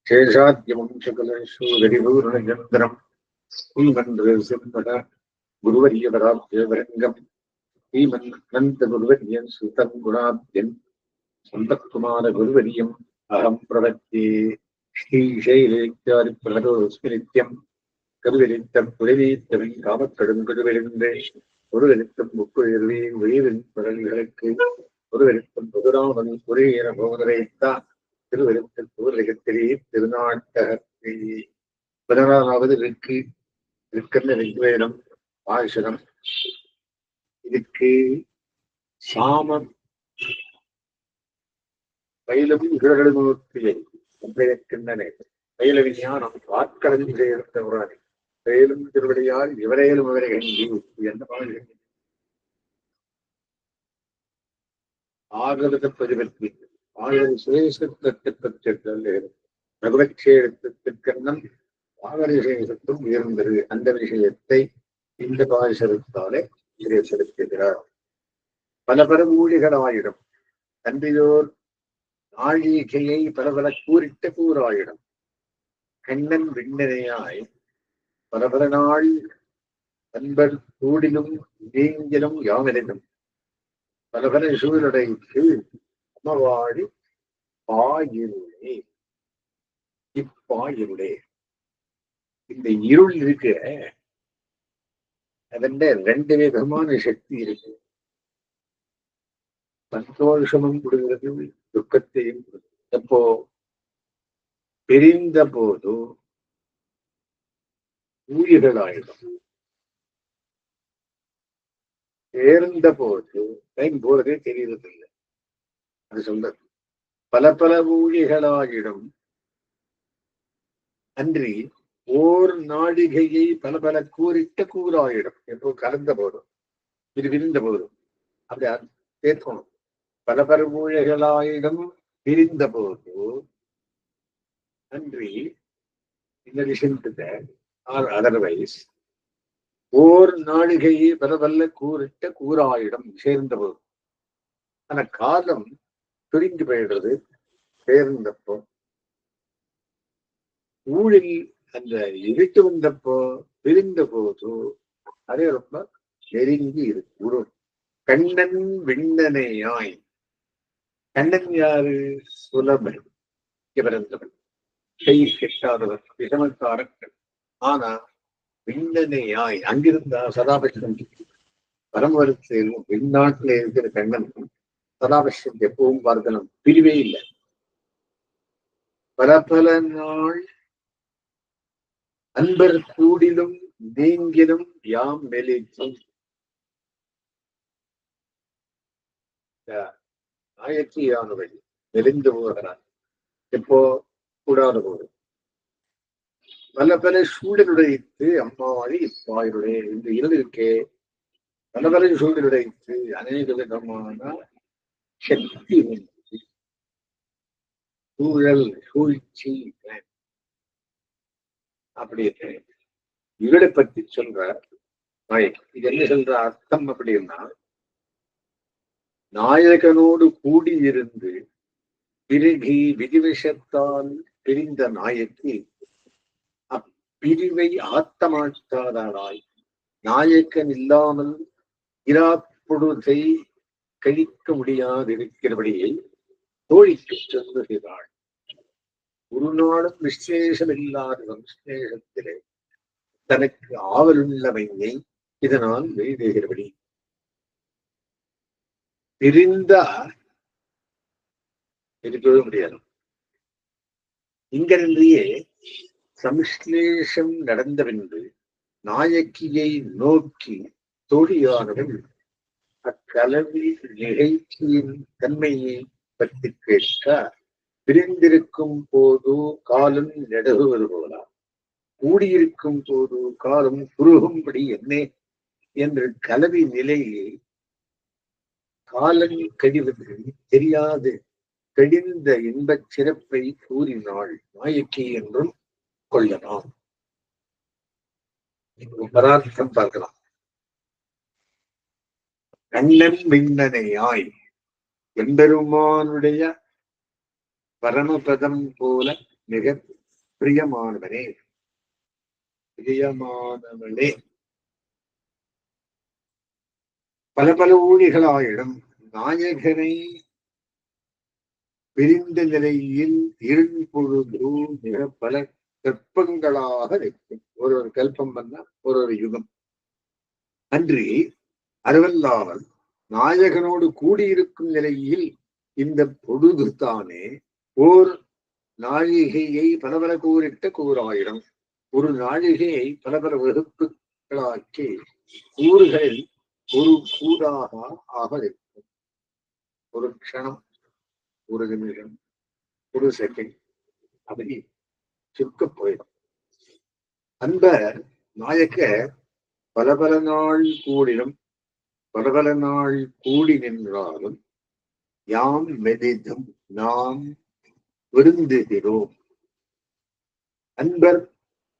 சேஷாத்யமம் சகலேஸ்வரிபூர்ணச்சந்திரம் ஸ்ரீமந்திர சிம்மட குருவரியவராப்தேவரங்கம் ஸ்ரீமன் அனந்த குருவரியன் சுதம் குணாப்தியன் சந்தகுமார குருவரியம் அகம் பிரவத்தியே ஸ்ரீசைலேச்சாரி பிரதோஸ்மி நித்யம் கருவெளித்தம் குறைவீத்தவன் காமக்கடும் குருவெளிந்தே ஒருவெளித்தம் முக்குயர்வே உயிரின் படல்களுக்கு ஒருவெளித்தம் பொதுராமன் குறையென போதரைத்தான் திருவெழுத்தல் பூர்வகத்திலே திருநாட்டகத்தை 16வது இருக்கின்ற ரிக்வேதம் பாஷணம். இதுக்கு சாமம் பயிலும் இகழ்மூர்த்தியை இருக்கின்றன. பயிலவி ஞானம் வாக்கடலில் சேர்ந்த உராணி பயிலும் திருவடியால் இவரையிலும் இவரை கண்டி என்ற பாடல் ஆகத பதிவற்றி ஆகத சுரேசத்தை பற்றி பகவத்ஷேத்திற்கண்ணம் ஆகரிசேஷத்தும் உயர்ந்தது. அந்த விஷயத்தை இந்த பாசத்தாலே செலுத்துகிறார். பல ஊழிகளாயிடும் தன்றியோர் நாழிகையை பலபல கூறிட்ட கூறாயிடும் கண்ணன் விண்ணனையாய் பலபல நாள் நண்பர் கூடிலும் நீங்கிலும் யாமெனும் பலபல சூழலைக்கு அமவாடி பாயிருளே. இப்பாயிருளே இந்த இருள் இருக்கு, அதண்ட 2 விதமான சக்தி இருக்கு. சந்தோஷமும் கொடுக்கிறது, துக்கத்தையும் கொடுக்கிறது. எப்போ பிரிந்த போது ஊழிகளாயிடும், சேர்ந்த போது டைம் போறதே தெரியறதில்லை. அது சொல்றது பல ஊழிகளாயிடும் அன்றி ஓர் நாடிகையை பல கூறிட்ட கூறாயிடும். எப்போ கலந்த போதும் விரிந்த போதும் அப்படி சேர்க்கணும். பல ஊழிகளாயிடம் பிரிந்த போது அன்றி இந்த விஷயத்தை அதர்வைஸ் ஓர் நாழிகையை பல கூறிட்ட கூறாயிடம் சேர்ந்த போது. ஆனா காலம் பிரிஞ்சு போயிடுறது சேர்ந்தப்போ. ஊழில் அந்த இருட்டு வந்தப்போ பிரிந்த போது அதே ரொம்ப நெருங்கி இருக்கு. கண்ணன் விண்ணனையாய். கண்ணன் யாரு? சுலபன், பிறந்தவன், கை கெட்டாதவர், விஷமக்காரர்கள். ஆனா விண்ணனையாய் அங்கிருந்தா சதாபட்சம் பரமவரத்தில் விண்ணாட்டில இருக்கிற கண்ணன் சதாபட்சம் எப்பவும் பார்க்கணும், பிரிவே இல்லை. பல நாள் அன்பர் கூடிலும் நீங்கிலும் யாம் மெலிச்சும். நாயக்கியானவள் மெலிந்து போகிறார் எப்போ கூடாத போது. பல சூழலுடைத்து அம்மாவாடி இப்பாயிருடைய இந்த இருக்கே பல சூழலுடைத்து அநேக விதமான சக்தி சூழல் சூழ்ச்சி அப்படின்னு இவளை பற்றி சொல்ற நாயக். இது என்ன சொல்ற அர்த்தம் அப்படின்னா, நாயகனோடு கூடியிருந்து பிரிகி விதிவிஷத்தால் பிரிந்த நாயக்கி அப்பிரிவை ஆத்தமாட்டாதாய் நாயக்கன் இல்லாமல் இராப்பொழுதை கழிக்க முடியாதிருக்கிறபடியை தோழிக்கு சொல்லுகிறாள். ஒரு நாளும் விசேஷமில்லாத விசேஷத்திலே தனக்கு ஆவலுள்ளமையை இதனால் வெளியிடுகிறபடி பிரிந்தா இருக்கவே முடியாது. இங்கிருந்தையே சம்ஸ்லேஷம் நடந்த பின்பு நாயக்கியை நோக்கி தோழியானவள் அக்கலவி நிகழ்ச்சியின் தன்மையை பற்றி கேட்க, பிரிந்திருக்கும் போது காலம் நெடுகுவது போலா, கூடியிருக்கும் போது காலம் குறுகும்படி என்ன என்று கலவி நிலையை காலம் கழிவது தெரியாது கடிந்த இன்பச் சிறப்பை கூறினாள் நாயக்கி என்றும் கொள்ளலாம். பரார்த்தம் பார்க்கலாம். கண்ணன் விண்ணனையாய் எம்பெருமானுடைய பரமபதம் போல மிக பிரியமானவனே, பிரியமானவனே. பல பல ஊழிகளாயிடம் நாயகனை பிரிந்த நிலையில் இருள் பொழுது மிக பல கற்பங்களாக நிற்கும். ஒரு கல்பம் வந்தா ஒரு யுகம். அன்றி அறிவல்லாமல் நாயகனோடு கூடியிருக்கும் நிலையில் இந்த பொழுது தானே ஓர் நாழிகையை பலபல கூறிட்ட கூறாயிரம். ஒரு நாழிகையை பலபல வகுப்புகளாக்கி கூறுகளில் ஒரு கூறாக ஆக இருக்கும். ஒரு க்ஷணம், ஒரு நிமிடம், ஒரு செகண்ட், அப்படி சுருக்க போயிடும். அந்த நாயக்க பல பல நாள் கூடினும் பல பல நாள் கூடி நின்றாலும் யாம் மெதிதும் நாம் விருந்துகிறோம். அன்பர்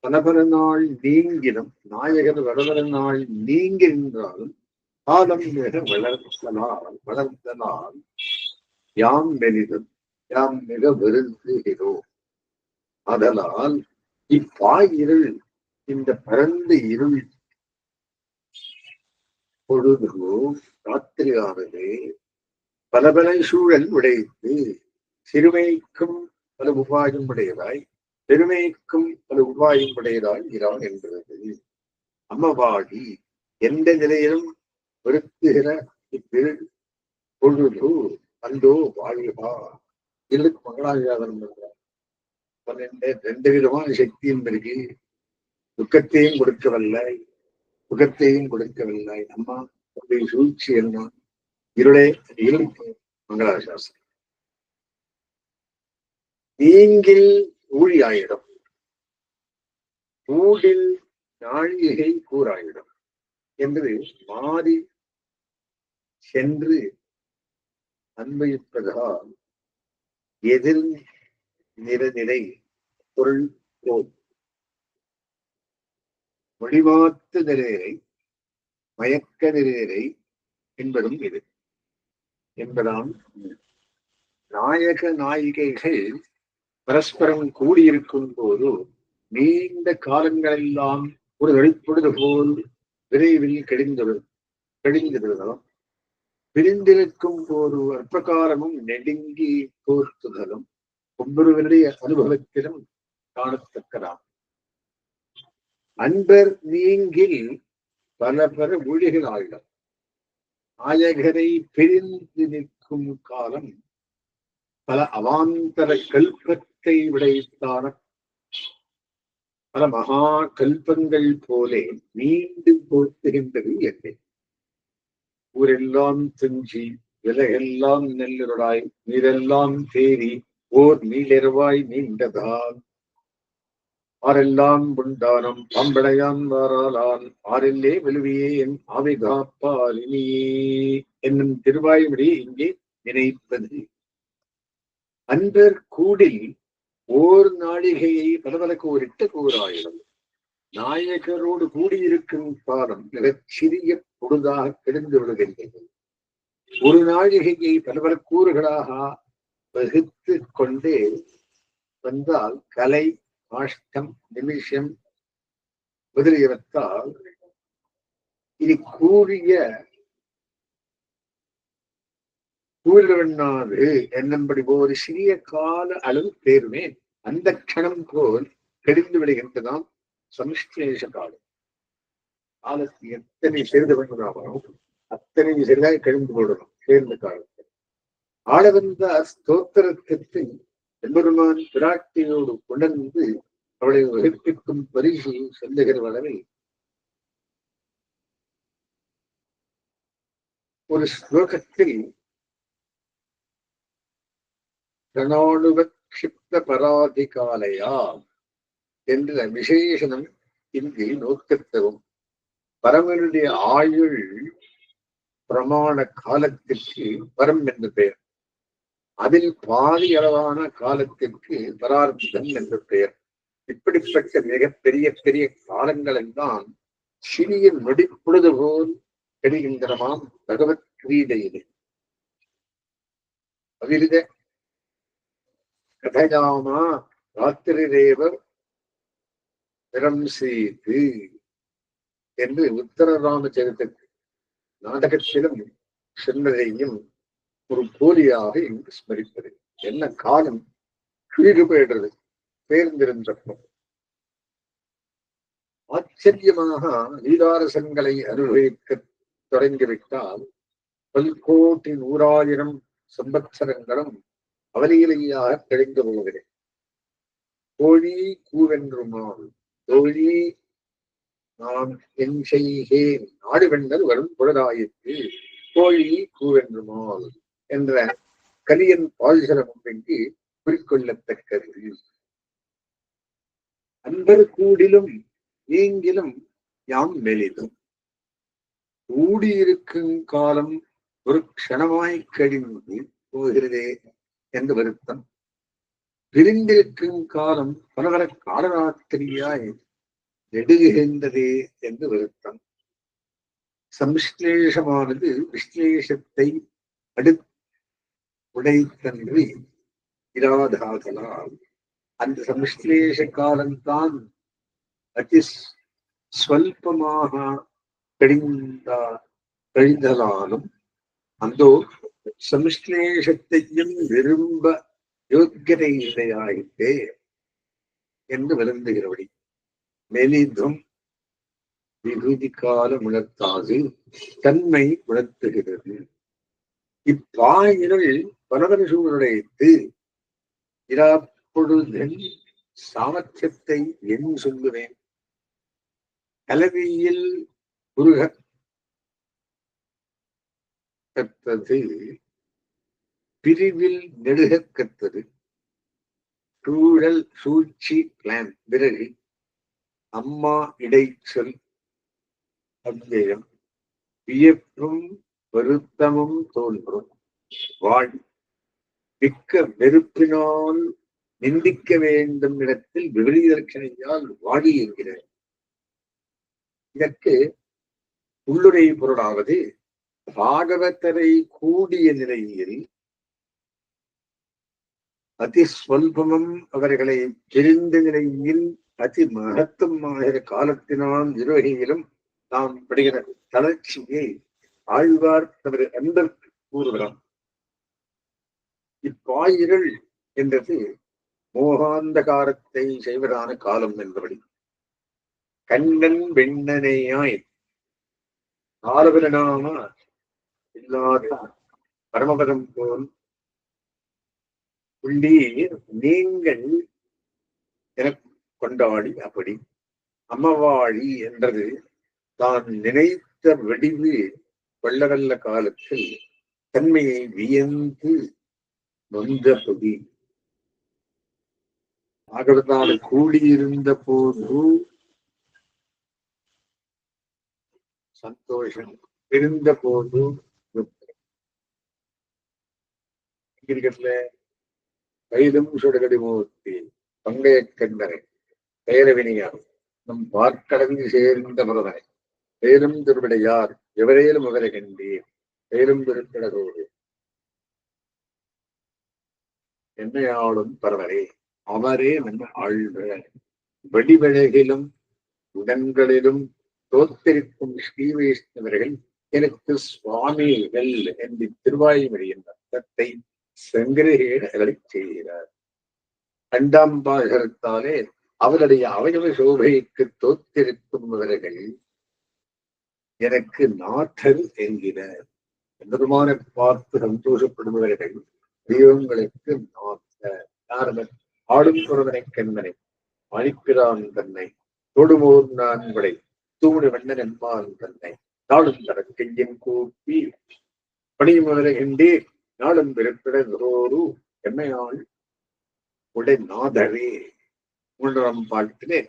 பல பல நாள் நீங்கினும் நாயகர் பல பல நாள் நீங்கி நின்றாலும் காலம் மிக வளர்த்தனால் யாம் மெலிதும் யாம் மிக விருந்துகிறோம். அதனால் இப்பாயிருள், இந்த பரந்த இருள் பொழுதோ ராத்திரியானது பல பல சூழல் உடைத்து சிறுமைக்கும் பல உபாயம் உடையதாய் பெருமைக்கும் பல உபாயம் உடையதாய் இரான் என்கிறது. அம்மவாடி எந்த நிலையிலும் வருத்துகிற இப்பிருள் பொழுது அந்தோ வாழ்வா. இருளுக்கு மங்களாவியாதனம் பண்றார். 2 விதமான சக்தியும் இருக்கு. துக்கத்தையும் கொடுக்கவில்லை, சுகத்தையும் கொடுக்கவில்லை. அம்மா சூழ்ச்சி என்ன? இருளே இருளுக்கு மங்களாசாசனம். நீங்கில் ஊழியாயிடம், ஊடில் நாழிகை கூறாயிடம் என்று மாறி சென்று அன்வயிப்பதால் எதிர் நிறநிலை பொருள் போல் மொழிமாத்து நிலையை மயக்க நிலையை என்பதும் இது என்பதாம். நாயக நாயிகைகள் பரஸ்பரம் கூடியிருக்கும் போது நீண்ட காலங்களெல்லாம் ஒரு வெளிப்பொழுது போல் விரைவில் கழிந்துவிடுதலும் பிரிந்திருக்கும் போது அற்பகாலமும் நெடுங்கி தோற்றுதலும் ஒவ்வொருவருடைய அனுபவத்திலும் காணத்தக்கதாம். அன்பர் நீங்கில் பல பல ஊழிகள் ஆயிடம். நாயகரை பிரிந்து நிற்கும் காலம் பல அவாந்தர கல்பத்தை விடைத்தான பல மகா கல்பங்கள் போலே மீண்டு போற்றுகின்றது என்னை. ஊரெல்லாம் துஞ்சி விலகெல்லாம் நெல்லுருடாய் நீரெல்லாம் தேறி ஓர் நீளெருவாய் நீண்டதால் ஆரெல்லாம் புண்டானம் பாம்படையான் வாராலான் ஆரெல்லே விழுவியே என் ஆவை காப்பாலினியே என்னும் திருவாய்மொழி இங்கே நினைப்பது. அன்பர் கூடில் ஓர் நாழிகையை பலபல கூறிட்டு கூறாயிரம். நாயகரோடு கூடியிருக்கும் காலம் மிகச் சிறிய பொழுதாக கிடந்து விடுகின்றது. ஒரு நாழிகையை பலபல கூறுகளாக வகுத்து கொண்டே வந்தால் கலை, ஆஷ்டம், நிமிஷம் முதலியவற்றால் இனி கூறுவண்ணாது என்னம்படி ஒரு சிறிய கால அளவு தேர்வே அந்த க்ஷணம் போல் கெடிந்து விடுகின்றதாம். சம்ஸ்லேஷ காலம். காலத்தை எத்தனை சேர்ந்து பண்ணுறாமோ அத்தனை சரியாக கழிந்து போடணும் சேர்ந்த காலத்தில். ஆளவந்த ஸ்தோத்திரத்திற்கு எம்பெருமான் பிராட்டியோடு உணர்ந்து அவளை வகுப்பிக்கும் பரிசு சொல்லுகிற அளவில் ஒரு ஸ்லோகத்தில் கணானுவக்ஷிப்த பராதிகாலையா என்ற விசேஷனம் இங்கு நோக்கத்தவும் பரமனுடைய ஆயுள் பிரமாண காலத்திற்கு பரம் என்று பெயர். அதில் பாதி அளவான காலத்திற்கு பரார்த்தம் என்று பெயர். இப்படிப்பட்ட மிகப்பெரிய பெரிய காலங்கள் எல்லாம் சிறிய நொடிப்பொழுது போல் தெரிகின்றனமாம் பகவத் கிரீதையிலே. அவிருத கதயாமா ராத்திரிரேவ செய்து என்று உத்தர ராமச்சரித்த நாடகத்திலும் சொன்னதையும் ஒரு போலியாக இங்கு ஸ்மரிப்பது. என்ன காலம் கீழு போயிடுறது பேர்ந்திருந்தப்போ ஆச்சரியமாக லீலாரசங்களை அனுபவிக்க தொடங்கிவிட்டால் பல்கோட்டி 100,000 சம்பத்சரங்களும் அவலீலையாக தெளிந்து போகிறேன். தோழி கூவென்றுமால் தோழி நான் என் செய்கேன் நாடு வெண்ணல் வரும் பொழுதாயிற்று தோழி கூவென்றுமால் என்ற கலியன் பால்சரம் ஒன்றைக்கு குறிக்கொள்ளத்தக்கது. அன்பர் கூடிலும் நீங்கிலும் யாம் மெலிதும் கூடியிருக்கும் காலம் ஒரு க்ஷணமாய் கழிந்து போகிறதே என்று வருத்தம். பிரிந்திருக்கும் காலம் பலவர காலராத்திரியாய் நெடுகின்றதே என்று வருத்தம். சம்ஸ்லேஷமானது விஸ்லேஷத்தை உடைத்தன்றி இராதாதலால் அந்த சம்ஸ்லேஷ காலம்தான் அதி ஸ்வல்பமாக கழிந்தலாலும் அந்த சம்ஸ்லேஷத்தையும் விரும்ப யோக்கியதை இல்லையாயிட்டே என்று வருந்துகிறபடி மெலிதும் விகுதி காலம் உணர்த்தாது தன்மை உணர்த்துகிறது. இப்பாயிரல் பலவன் சூழலைத்து இராப்பொழுதன் சாமர்த்தியத்தை என் சொல்லுவேன். கலவியில் குருக கத்தது பிரிவில் நெடுக கத்தது சூழல் சூழ்ச்சி பிளான் விரகு அம்மா இடைச்சொல் அவ்வியம் வியப்பும் வருத்தமும் தோன்றும் வாழ் மிக்க வெறுப்பினால் நிந்திக்க வேண்டும் இடத்தில் விபரீதர்ஷனையால் வாடி என்கிறார். இதற்கு உள்ளுரை பொருளாவது பாகவதரை கூடிய நிலையில் அதி ஸ்வல்பமும் அவர்களை தெரிந்த நிலையில் அதி மகத்துவமாகிற காலத்தினால் நிர்வகியிலும் நாம் படுகிற தளர்ச்சியை ஆழ்வார் தவறு அன்பருக்கு கூறுகிறார். இப்பாயிரல் என்றது மோகாந்தகாரத்தை செய்வதான காலம் என்பபடி கண்ணன் வெண்ணனையாய் ஆலவனாம இல்லாத பரமபதம் போல் உள்ளீர் நீங்கள் என கொண்டாடி அப்படி அம்மவாழி என்றது தான் நினைத்த வெடிவு கொள்ளவல்ல காலத்தில் தன்மையை வியந்து நொந்தபடி ஆகவதால் கூடியிருந்த போது சந்தோஷம் இருந்த போது இருக்கிறதுல கைதும் சுடகடிமூர்த்தி பங்கைய கண்டனை பெயரவினியார் நம் பார்க்கடந்து சேர்ந்த முருகனை பேரும் திருவிடையார் எவரேலும் அவரை கண்டீர் பேரும் திருக்கிடதோடு என்னையாளும் பரவரே அவரே நம்ம ஆழ்ந்த வெடிவழகிலும் உடன்களிலும் தோத்தரிக்கும் ஸ்ரீ வைஷ்ணவர்கள் எனக்கு சுவாமிகள் என்று திருவாயுமொழியின் அர்த்தத்தை சங்கிரகேடலை செய்கிறார். 2ஆம் பாகத்தாலே அவருடைய அவயவ சோபைக்கு தோத்திருக்கும்வர்கள் எனக்கு நாட்டர் என்கிறார். பெருமான பார்த்து சந்தோஷப்படுபவர்கள் தெய்வங்களுக்கு நாட்டர். யாரவர் ஆடும் ஒருவனை கண்மனை மணிப்பிரான் தன்னை தொடுமோர் நான்கடை தூணு வண்ணன் என்பான் தன்னை நாடும் தர கையின் கூப்பி பணியுமவரை கண்டே நாடும் பிறப்பிடோரு எம்மையாள் உடை நாதரே. 3ஆம் பாட்டிலே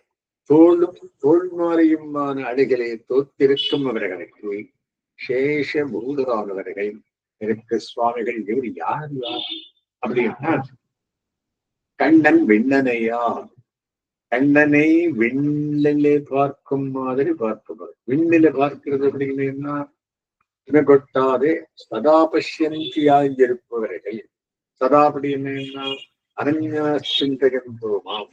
தோளும் தோல்மாறையுமான அடிகளே தோத்திருக்கும் அவர்களுக்கு சேஷ பூதரானவர்கள் எனக்கு சுவாமிகள் இவர் யார் அப்படின்னா கண்ணன் விண்ணனையா கண்ணனை விண்ணிலே பார்க்கும் மாதிரி பார்க்குவார். விண்ணில பார்க்கிறது அப்படின்னா கொட்டாதே சதா பஷ்யந்தியாய் இருப்பவர்கள். சதா அப்படி என்னன்னா அனன்யாசிந்தயந்தோமாம்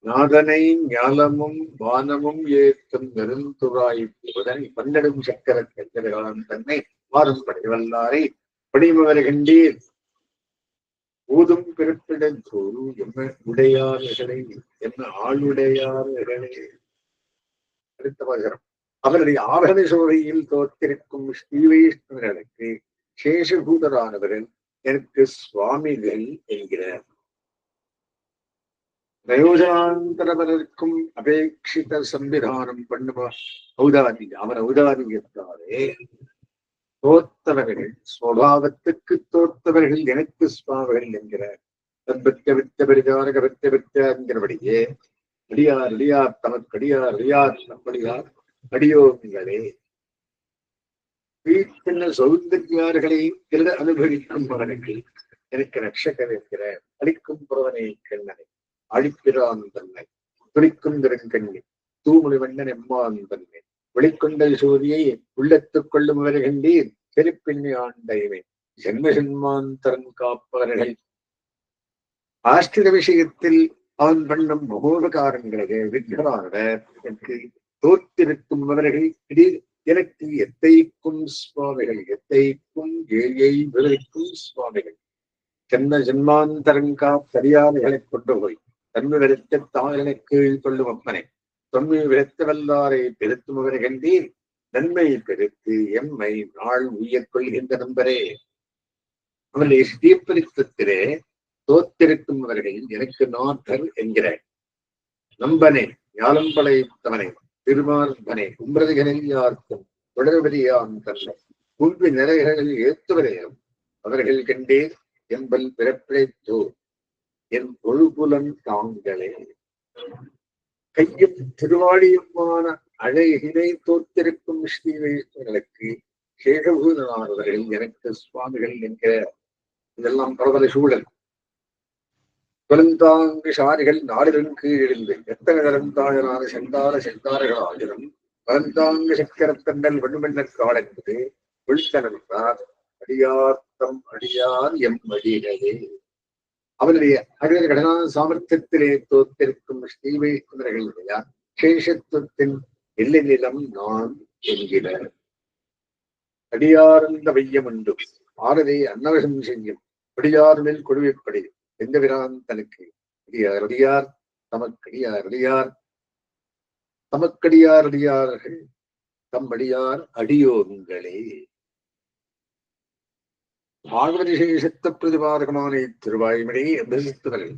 நாதனை ஞாலமும் வானமும் ஏற்றும் நெருந்துராய் புதனை பன்னெடும் சக்கர கஞ்சகான் தன்னை மாறும் படைவல்லாரை படிமவர் கண்டீர் ஊதும் பிறப்பிடத்தோரு என்ன உடையார்களே என்ன ஆளுடையார்களே. அடுத்த வசனம். அவருடைய ஆபரண சோதையில் தோற்றிருக்கும் ஸ்ரீவைஷ்ணவர்களுக்கு சேஷபூதரானவர்கள் எனக்கு சுவாமிகள் என்கிறார். பிரயோஜனாந்தரவருக்கும் அபேட்சித சம்பிதானம் பண்ணுவ ஔதாதி அவர் ஔதாதியத்தாரே தோத்தவர்கள் சுவாவத்துக்கு தோத்தவர்கள் எனக்கு சுவாமிகள் என்கிறார். தற்பத்த வித்த பெரிதாரக வித்த வித்த என்கிறபடியே அடியார் அடியார் தமக்கு அடியார் அடியார் நம்மடியார் அடியோங்களே வீட்டின சௌந்தர்யார்களை திருட அனுபவிக்கும் மகனுக்கு எனக்கு ரட்சகர் என்கிறார். அளிக்கும் புறவனை கண்ணனை அழிப்பிரான் தன்னை துளிக்கும் திருங்கண்ணி தூமொழி வண்ணன் எம்மான் தன்னை வெளிக்கொண்ட சூரியை உள்ளத்துக் கொள்ளும் வருகின்றீர் செருப்பின்மை ஆண்டைவே ஜென்ம ஜென்மாந்தரன் காப்பவர்கள். ஆஸ்திர விஷயத்தில் அவன் பண்ணும் மகோபகாரங்களே விக்னமானவர் எனக்கு தோற்றிருக்கும் அவர்கள் திடீர் எனக்கு எத்தைக்கும் சுவாமிகள் எத்தைக்கும் ஏயை விளைக்கும் சுவாமிகள் ஜென்ம ஜென்மாந்தரங்கா சரியானைகளை கொண்டு போய் தன்மை விரத்த தாயனை கீழ் கொள்ளும் அப்பனை தொன்மை விரத்த வல்லாரை பெருத்தும் அவர்களீர் நன்மை பெருத்து எம்மை நாள் உயர் கொள்கின்ற நம்பரே. அவருடைய ஸ்ரீபரித்தத்திலே தோத்திருக்கும் அவர்கள் எனக்கு நாதர் என்கிற நம்பனே ஞானம்பளைத்தவனை திருமார்பனை உம்ரதிகளில் யாருக்கும் தொடர்படியான் தன்னை புல்வி நிலைகளில் ஏத்துவரையும் அவர்கள் கண்டீர் எம்பல் பிறப்பிழைத்தோ என் ஒழுகுலன் தாங்களே. கையும் திருவாடியுமான அழகினை தோற்றிருக்கும் ஸ்ரீவைஷ்ணவர்களுக்கு சேஷபூதனானவர்கள் எனக்கு சுவாமிகள் என்கிற இதெல்லாம் பிரபல சூழல். குலந்தாங்கு சாரிகள் நாடுடன் கீழிருந்து எத்தனை தரந்தாழனான செந்தார செந்தாரர்கள் ஆகிரும் பலந்தாங்கு சக்கரத்தண்டல் வெண்மண்ணற் காலென்பது விழுத்தனத்தார் அடியார்த்தம் அடியார் எம் அடிகளே. அவருடைய அகல கடனான சாமர்த்தியத்திலே தோற்றிருக்கும் ஸ்ரீவைஷ்ணவர்களுடைய சேஷத்துவத்தின் எல்லை நிலம் நான் என்கிற அடியார்ந்த வையம் உண்டு ஆரதை அன்னவகம் செய்யும் அடியார் மேல் கொடுவைப்படி எந்த விரான் தனக்கு அடியார் அடியார் தமக்கடியார் அடியார் தமக்கடியார் அடியார்கள் தம்மடியார் அடியோங்களே. பாகவதிசேஷத்த பிரதிபாதகமான இத்திருவாய்மொழியை அபிரசித்தவர்கள்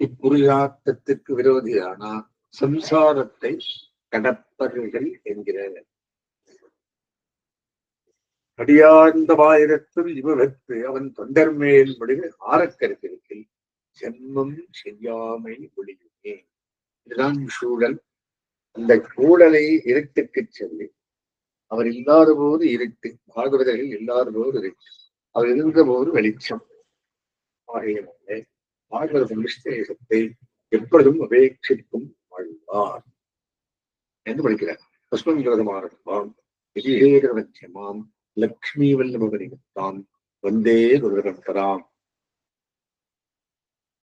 இப்புருஷார்த்தத்திற்கு விரோதியான சம்சாரத்தை கடப்பர்கள் என்கிறார். அடியார்ந்த வாயிரத்தில் இவகத்து அவன் தொண்டர் மேல் முடிவு ஆரக்கருத்திருக்கில் ஜென்மம் செய்யாமை ஒளியுமே. இதுதான் சூழல். அந்த சூழலை இருட்டுக்கு சொல்லி அவர் இல்லாத போது இருட்டு, பாகவதர்கள் இல்லாத போது இருட்டு, அவர் இருந்த போது வெளிச்சம். ஆகையினாலே பாகவத விசேஷத்தை எப்பொழுதும் அபேட்சிக்கும் வாழ்வார் என்று படிக்கிறார். பஸ்மங்கிரதமானமாம் விதிகேகரவச்சமாம் லக்ஷ்மி வல்லபரிகத்தாம் வந்தே குருதரம்பராம்